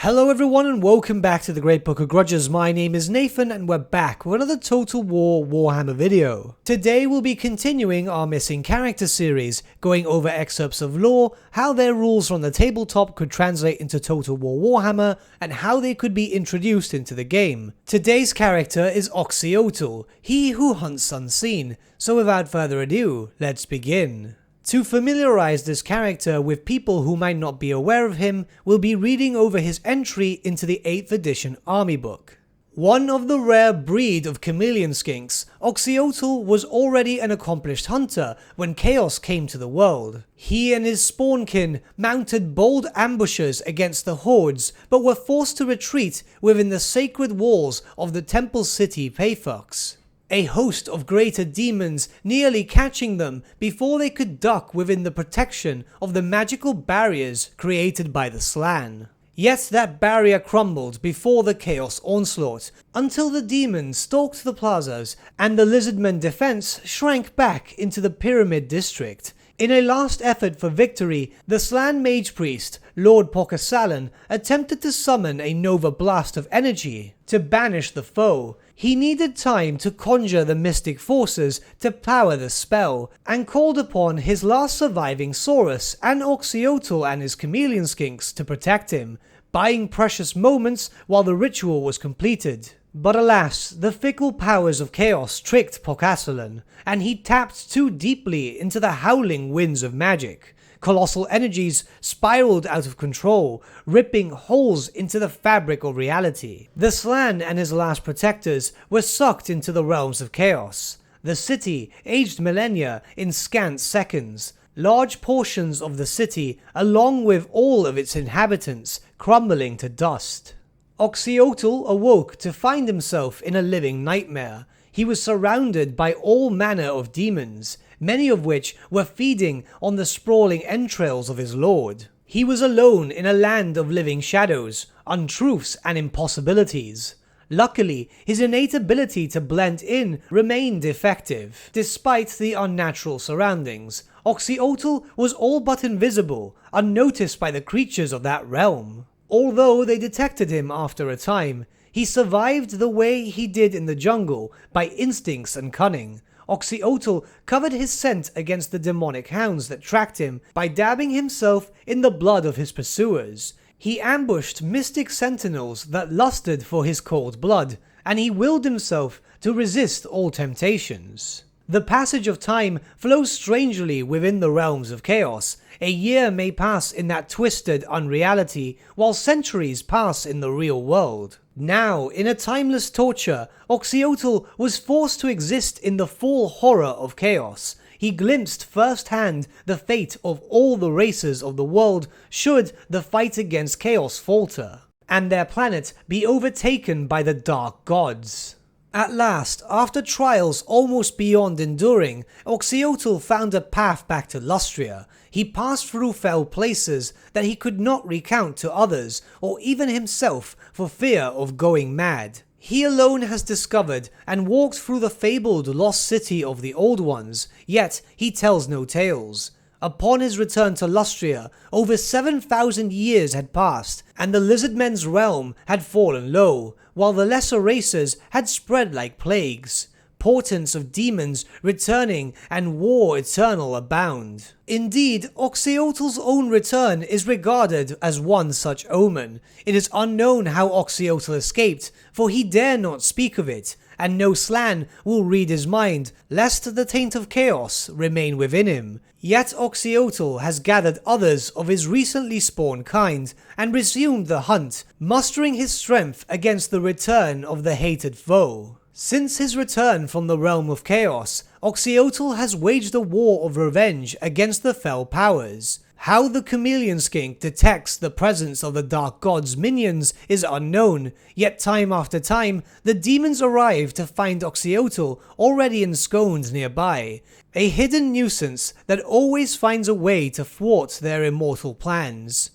Hello everyone and welcome back to the Great Book of Grudges. My name is Nathan and we're back with another Total War Warhammer video. Today we'll be continuing our Missing Character series, going over excerpts of lore, how their rules from the tabletop could translate into Total War Warhammer, and how they could be introduced into the game. Today's character is Oxyotl, he who hunts unseen, so without further ado, let's begin. To familiarize this character with people who might not be aware of him, we'll be reading over his entry into the 8th edition army book. One of the rare breed of chameleon skinks, Oxyotl was already an accomplished hunter when chaos came to the world. He and his spawnkin mounted bold ambushes against the hordes, but were forced to retreat within the sacred walls of the temple city Pahuax. A host of greater demons nearly catching them before they could duck within the protection of the magical barriers created by the Slann. Yet that barrier crumbled before the chaos onslaught, until the demons stalked the plazas and the lizardmen defense shrank back into the pyramid district. In a last effort for victory, the Slann mage priest, Lord Pokasalan, attempted to summon a nova blast of energy to banish the foe. He needed time to conjure the mystic forces to power the spell, and called upon his last surviving Saurus and Oxyotl and his chameleon skinks to protect him, buying precious moments while the ritual was completed. But alas, the fickle powers of chaos tricked Pokasalan, and he tapped too deeply into the howling winds of magic. Colossal energies spiraled out of control, ripping holes into the fabric of reality. The Slann and his last protectors were sucked into the realms of chaos. The city aged millennia in scant seconds. Large portions of the city, along with all of its inhabitants, crumbling to dust. Oxyotl awoke to find himself in a living nightmare. He was surrounded by all manner of demons, many of which were feeding on the sprawling entrails of his lord. He was alone in a land of living shadows, untruths and impossibilities. Luckily, his innate ability to blend in remained effective. Despite the unnatural surroundings, Oxyotl was all but invisible, unnoticed by the creatures of that realm. Although they detected him after a time, he survived the way he did in the jungle by instincts and cunning. Oxyotl covered his scent against the demonic hounds that tracked him by dabbing himself in the blood of his pursuers. He ambushed mystic sentinels that lusted for his cold blood, and he willed himself to resist all temptations. The passage of time flows strangely within the realms of chaos. A year may pass in that twisted unreality, while centuries pass in the real world. Now, in a timeless torture, Oxyotl was forced to exist in the full horror of chaos. He glimpsed firsthand the fate of all the races of the world should the fight against chaos falter, and their planet be overtaken by the dark gods. At last, after trials almost beyond enduring, Oxyotl found a path back to Lustria. He passed through fell places that he could not recount to others, or even himself, for fear of going mad. He alone has discovered and walked through the fabled lost city of the Old Ones, yet he tells no tales. Upon his return to Lustria, over 7,000 years had passed, and the lizardmen's realm had fallen low, while the lesser races had spread like plagues. Portents of demons returning and war eternal abound. Indeed, Oxyotl's own return is regarded as one such omen. It is unknown how Oxyotl escaped, for he dare not speak of it, and no Slann will read his mind, lest the taint of chaos remain within him. Yet Oxyotl has gathered others of his recently spawned kind, and resumed the hunt, mustering his strength against the return of the hated foe. Since his return from the realm of chaos, Oxyotl has waged a war of revenge against the fell powers. How the chameleon skink detects the presence of the dark god's minions is unknown, yet time after time, the demons arrive to find Oxyotl already ensconced nearby, a hidden nuisance that always finds a way to thwart their immortal plans.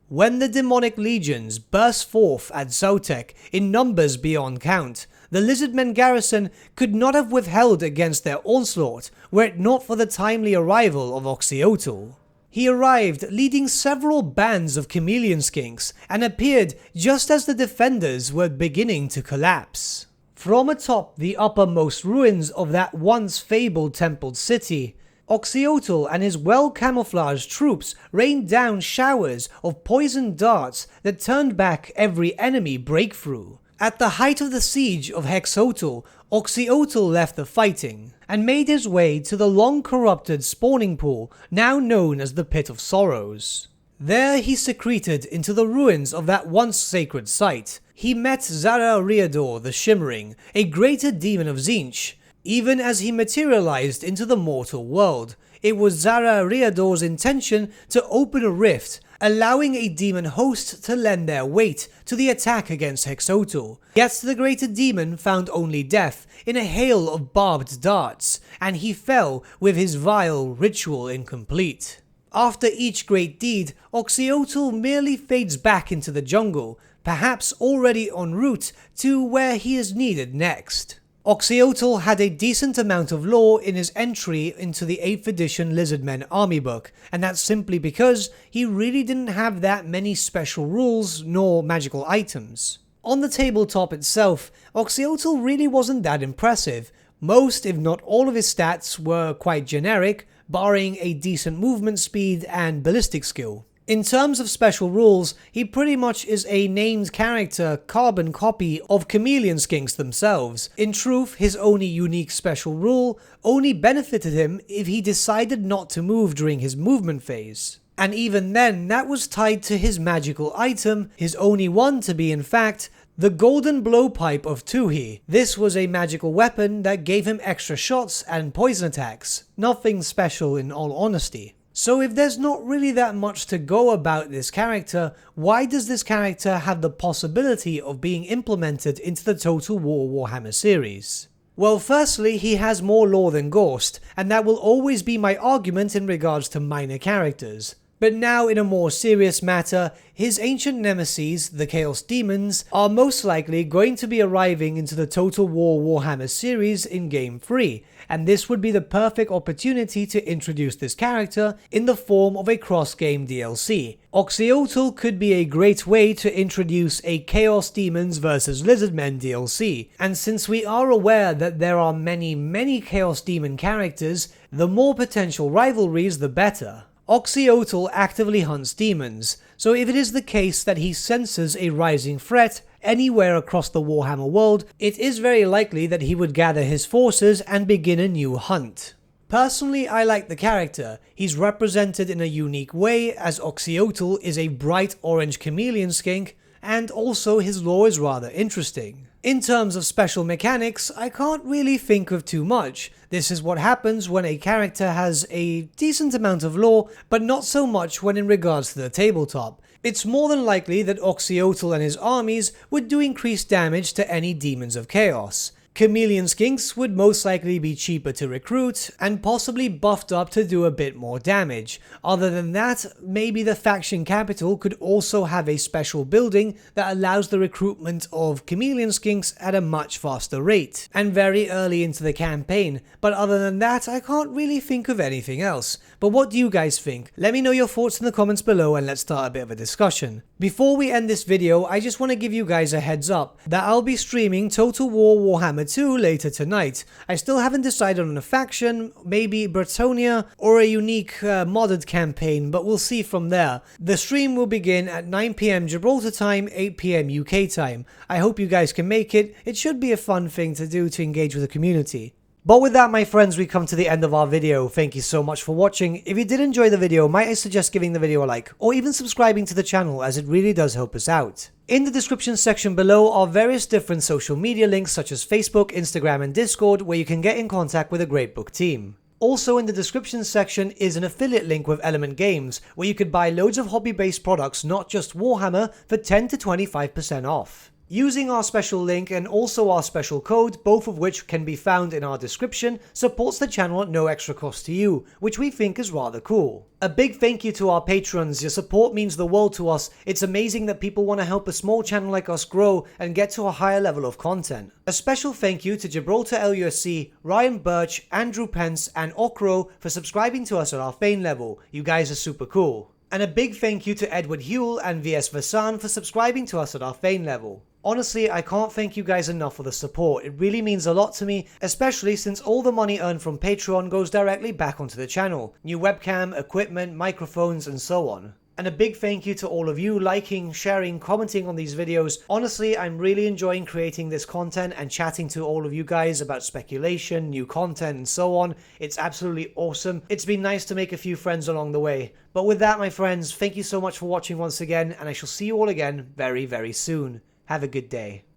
When the demonic legions burst forth at Zoltek in numbers beyond count, the lizardmen garrison could not have withheld against their onslaught were it not for the timely arrival of Oxyotl. He arrived leading several bands of chameleon skinks and appeared just as the defenders were beginning to collapse. From atop the uppermost ruins of that once fabled templed city, Oxyotl and his well-camouflaged troops rained down showers of poisoned darts that turned back every enemy breakthrough. At the height of the siege of Hexotl, Oxyotl left the fighting and made his way to the long-corrupted spawning pool now known as the Pit of Sorrows. There he secreted into the ruins of that once sacred site. He met Zara-Riador the Shimmering, a greater demon of Tzeentch. Even as he materialized into the mortal world, it was Zara-Riador's intention to open a rift, allowing a demon host to lend their weight to the attack against Hexotl. Yet the greater demon found only death in a hail of barbed darts, and he fell with his vile ritual incomplete. After each great deed, Oxyotl merely fades back into the jungle, perhaps already en route to where he is needed next. Oxyotl had a decent amount of lore in his entry into the 8th edition Lizardmen army book, and that's simply because he really didn't have that many special rules nor magical items. On the tabletop itself, Oxyotl really wasn't that impressive. Most, if not all of his stats were quite generic, barring a decent movement speed and ballistic skill. In terms of special rules, he pretty much is a named character carbon copy of chameleon skinks themselves. In truth, his only unique special rule only benefited him if he decided not to move during his movement phase. And even then, that was tied to his magical item, his only one to be in fact, the Golden Blowpipe of Tuhi. This was a magical weapon that gave him extra shots and poison attacks. Nothing special in all honesty. So if there's not really that much to go about this character, why does this character have the possibility of being implemented into the Total War Warhammer series? Well, firstly, he has more lore than Ghost, and that will always be my argument in regards to minor characters. But now in a more serious matter, his ancient nemesis, the Chaos Demons, are most likely going to be arriving into the Total War Warhammer series in Game 3, and this would be the perfect opportunity to introduce this character in the form of a cross-game DLC. Oxyotl could be a great way to introduce a Chaos Demons vs Lizardmen DLC, and since we are aware that there are many Chaos Demon characters, the more potential rivalries the better. Oxyotl actively hunts demons, so if it is the case that he senses a rising threat anywhere across the Warhammer world, it is very likely that he would gather his forces and begin a new hunt. Personally, I like the character. He's represented in a unique way as Oxyotl is a bright orange chameleon skink, and also his lore is rather interesting. In terms of special mechanics, I can't really think of too much. This is what happens when a character has a decent amount of lore, but not so much when in regards to the tabletop. It's more than likely that Oxyotl and his armies would do increased damage to any demons of chaos. Chameleon skinks would most likely be cheaper to recruit, and possibly buffed up to do a bit more damage. Other than that, maybe the faction capital could also have a special building that allows the recruitment of chameleon skinks at a much faster rate, and very early into the campaign, but other than that, I can't really think of anything else. But what do you guys think? Let me know your thoughts in the comments below and let's start a bit of a discussion. Before we end this video, I just want to give you guys a heads up that I'll be streaming Total War Warhammer 2 later tonight. I still haven't decided on a faction, maybe Bretonia, or a unique modded campaign, but we'll see from there. The stream will begin at 9 PM Gibraltar time, 8 PM UK time. I hope you guys can make it. It should be a fun thing to do to engage with the community. But with that, my friends, we come to the end of our video. Thank you so much for watching. If you did enjoy the video, might I suggest giving the video a like, or even subscribing to the channel, as it really does help us out. In the description section below are various different social media links such as Facebook, Instagram and Discord, where you can get in contact with the Great Book team. Also in the description section is an affiliate link with Element Games, where you could buy loads of hobby-based products, not just Warhammer, for 10 to 25% off. Using our special link and also our special code, both of which can be found in our description, supports the channel at no extra cost to you, which we think is rather cool. A big thank you to our patrons. Your support means the world to us. It's amazing that people want to help a small channel like us grow and get to a higher level of content. A special thank you to Gibraltar LUSC, Ryan Bertsche, Andrew Pence and Okro for subscribing to us at our Fane level. You guys are super cool. And a big thank you to Edward Hewell and VSVasan for subscribing to us at our Fane level. Honestly, I can't thank you guys enough for the support. It really means a lot to me, especially since all the money earned from Patreon goes directly back onto the channel. New webcam, equipment, microphones, and so on. And a big thank you to all of you liking, sharing, commenting on these videos. Honestly, I'm really enjoying creating this content and chatting to all of you guys about speculation, new content, and so on. It's absolutely awesome. It's been nice to make a few friends along the way. But with that, my friends, thank you so much for watching once again, and I shall see you all again very, very soon. Have a good day.